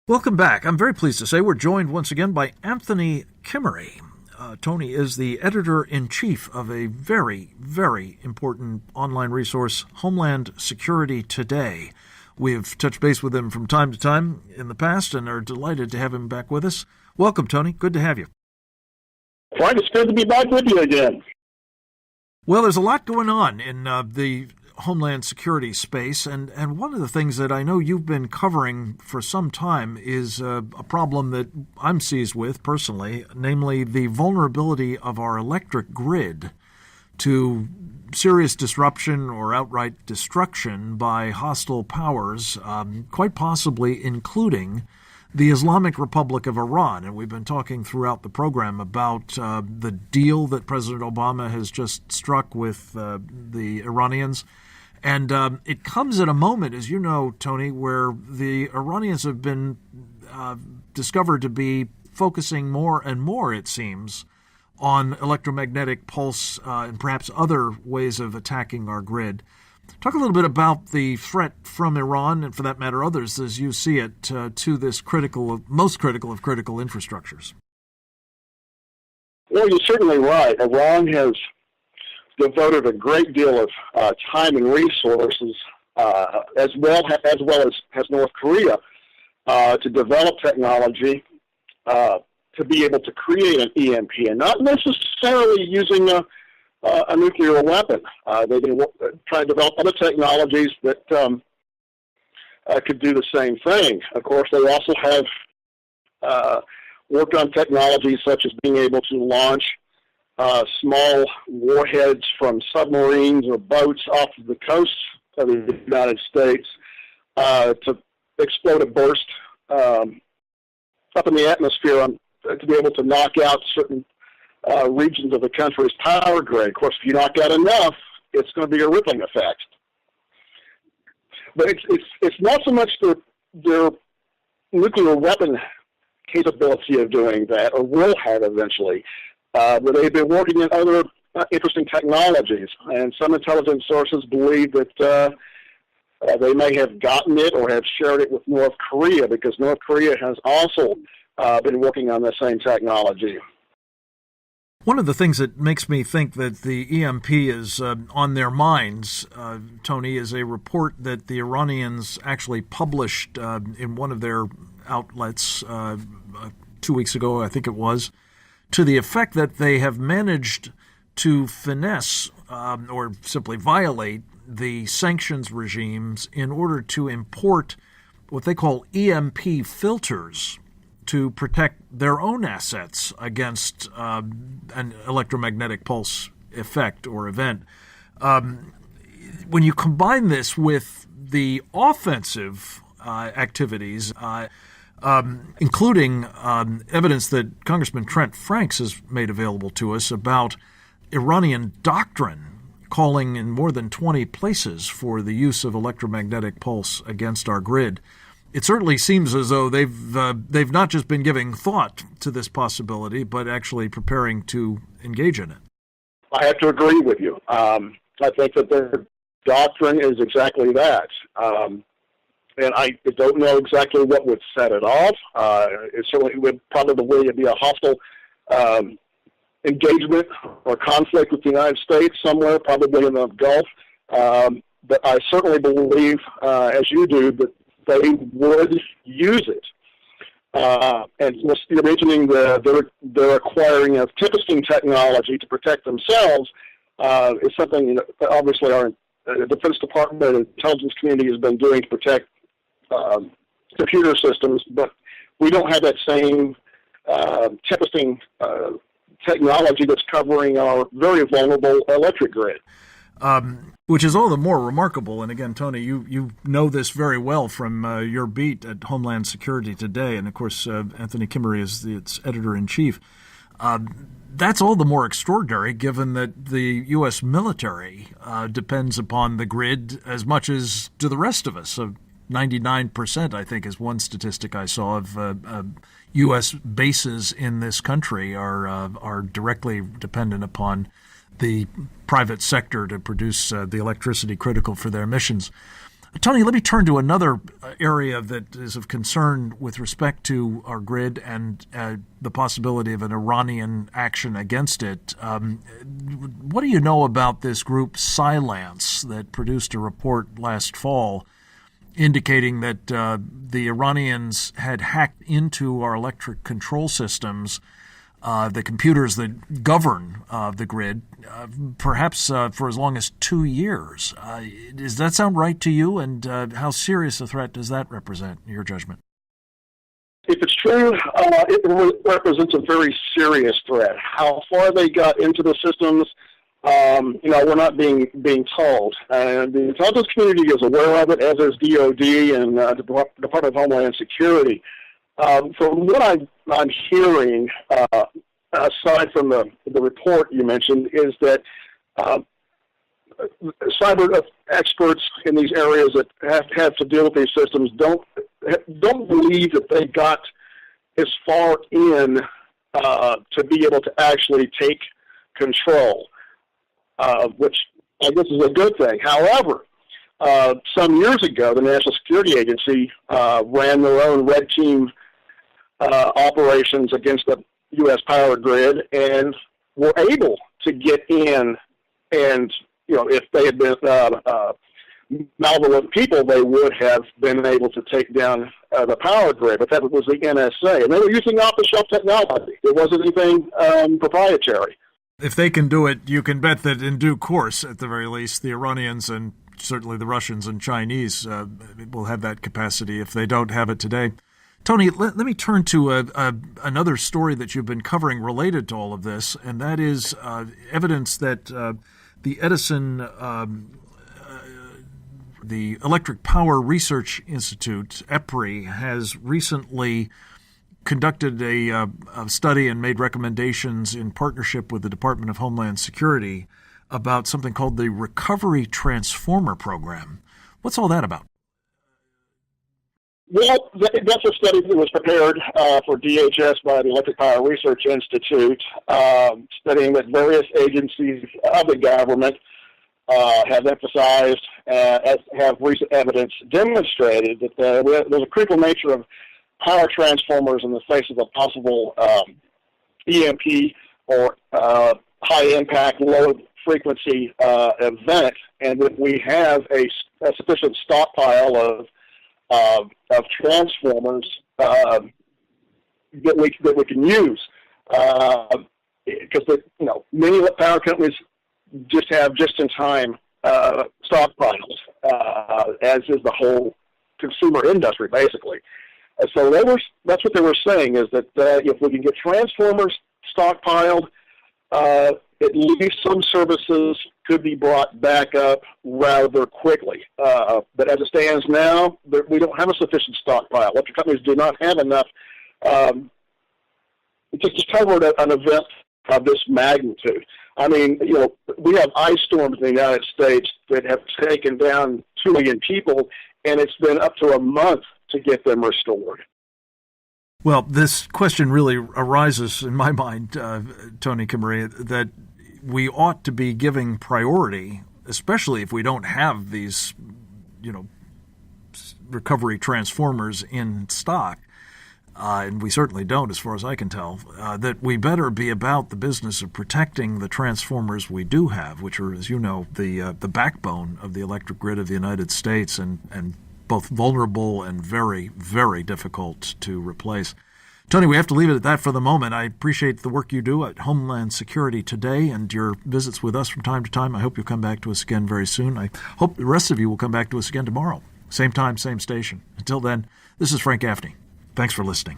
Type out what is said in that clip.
Welcome back. I'm very pleased to say we're joined once again by Anthony Kimery. Tony is the editor-in-chief of a very, very important online resource, Homeland Security Today. We've touched base with him from time to time in the past and are delighted to have him back with us. Welcome, Tony. Good to have you. Frank, it's good to be back with you again. Well, there's a lot going on in the Homeland Security space, and one of the things that I know you've been covering for some time is a problem that I'm seized with personally, namely the vulnerability of our electric grid to serious disruption or outright destruction by hostile powers, quite possibly including the Islamic Republic of Iran. And we've been talking throughout the program about the deal that President Obama has just struck with the Iranians. And it comes at a moment, as you know, Tony, where the Iranians have been discovered to be focusing more and more, it seems, on electromagnetic pulse and perhaps other ways of attacking our grid. Talk a little bit about the threat from Iran, and for that matter others, as you see it, to this most critical of critical infrastructures. Well, you're certainly right. Iran has devoted a great deal of time and resources, as well as has North Korea, to develop technology to be able to create an EMP, and not necessarily using a nuclear weapon. They've been trying to develop other technologies that could do the same thing. Of course, they also have worked on technologies such as being able to launch small warheads from submarines or boats off of the coast of the United States to explode a burst up in the atmosphere to be able to knock out certain regions of the country's power grid. Of course, if you knock out enough, it's going to be a rippling effect. But it's not so much their nuclear weapon capability of doing that, or will have eventually, but they've been working in other interesting technologies, and some intelligence sources believe that they may have gotten it or have shared it with North Korea, because North Korea has also been working on the same technology. One of the things that makes me think that the EMP is on their minds, Tony, is a report that the Iranians actually published in one of their outlets 2 weeks ago, I think it was, to the effect that they have managed to finesse or simply violate the sanctions regimes in order to import what they call EMP filters to protect their own assets against an electromagnetic pulse effect or event. When you combine this with the offensive activities, including evidence that Congressman Trent Franks has made available to us about Iranian doctrine calling in more than 20 places for the use of electromagnetic pulse against our grid, it certainly seems as though they've not just been giving thought to this possibility, but actually preparing to engage in it. I have to agree with you. I think that their doctrine is exactly that. And I don't know exactly what would set it off. It certainly would probably be a hostile engagement or conflict with the United States somewhere, probably in the Gulf. But I certainly believe, as you do, that they would use it. And you're mentioning their acquiring of tempesting technology to protect themselves is something that obviously our Defense Department and intelligence community has been doing to protect computer systems, but we don't have that same tempesting technology that's covering our very vulnerable electric grid. Which is all the more remarkable. And again, Tony, you know this very well from your beat at Homeland Security Today. And of course, Anthony Kimery is its editor-in-chief. That's all the more extraordinary given that the U.S. military depends upon the grid as much as do the rest of us. 99%, I think, is one statistic I saw of U.S. bases in this country are directly dependent upon the private sector to produce the electricity critical for their missions. Tony, let me turn to another area that is of concern with respect to our grid and the possibility of an Iranian action against it. What do you know about this group CYLANCE that produced a report last fall indicating that the Iranians had hacked into our electric control systems, the computers that govern the grid, perhaps for as long as 2 years? Does that sound right to you? And how serious a threat does that represent, in your judgment? If it's true, it represents a very serious threat. How far they got into the systems, we're not being told. And the intelligence community is aware of it, as is DOD and the Department of Homeland Security. From what I'm hearing, aside from the report you mentioned, is that cyber experts in these areas that have to deal with these systems don't believe that they got as far in to be able to actually take control, which I guess is a good thing. However, some years ago, the National Security Agency ran their own red team operations against the U.S. power grid and were able to get in, and if they had been malevolent people, they would have been able to take down the power grid. But that was the NSA, and they were using off-the-shelf technology. It wasn't anything proprietary. If they can do it, you can bet that in due course, at the very least, the Iranians and certainly the Russians and Chinese will have that capacity if they don't have it today. Tony, let me turn to another story that you've been covering related to all of this, and that is evidence that the Edison, the Electric Power Research Institute, EPRI, has recently conducted a study and made recommendations in partnership with the Department of Homeland Security about something called the Recovery Transformer Program. What's all that about? Well, that's a study that was prepared for DHS by the Electric Power Research Institute, studying that various agencies of the government have emphasized, as have recent evidence demonstrated, that there's a critical nature of power transformers in the face of a possible EMP or high-impact, low-frequency event, and that we have a sufficient stockpile of transformers that we can use, because many power companies just have just-in-time stockpiles, as is the whole consumer industry, basically. So that's what they were saying, is that if we can get transformers stockpiled, at least some services could be brought back up rather quickly. But as it stands now, we don't have a sufficient stockpile. Electric companies do not have enough to cover an event of this magnitude. I mean, we have ice storms in the United States that have taken down 2 million people, and it's been up to a month to get them restored. Well, this question really arises in my mind, Tony Kimery, that we ought to be giving priority, especially if we don't have these, recovery transformers in stock, and we certainly don't, as far as I can tell, that we better be about the business of protecting the transformers we do have, which are, as you know, the backbone of the electric grid of the United States, and both vulnerable and very, very difficult to replace. Tony, we have to leave it at that for the moment. I appreciate the work you do at Homeland Security today and your visits with us from time to time. I hope you'll come back to us again very soon. I hope the rest of you will come back to us again tomorrow. Same time, same station. Until then, this is Frank Gaffney. Thanks for listening.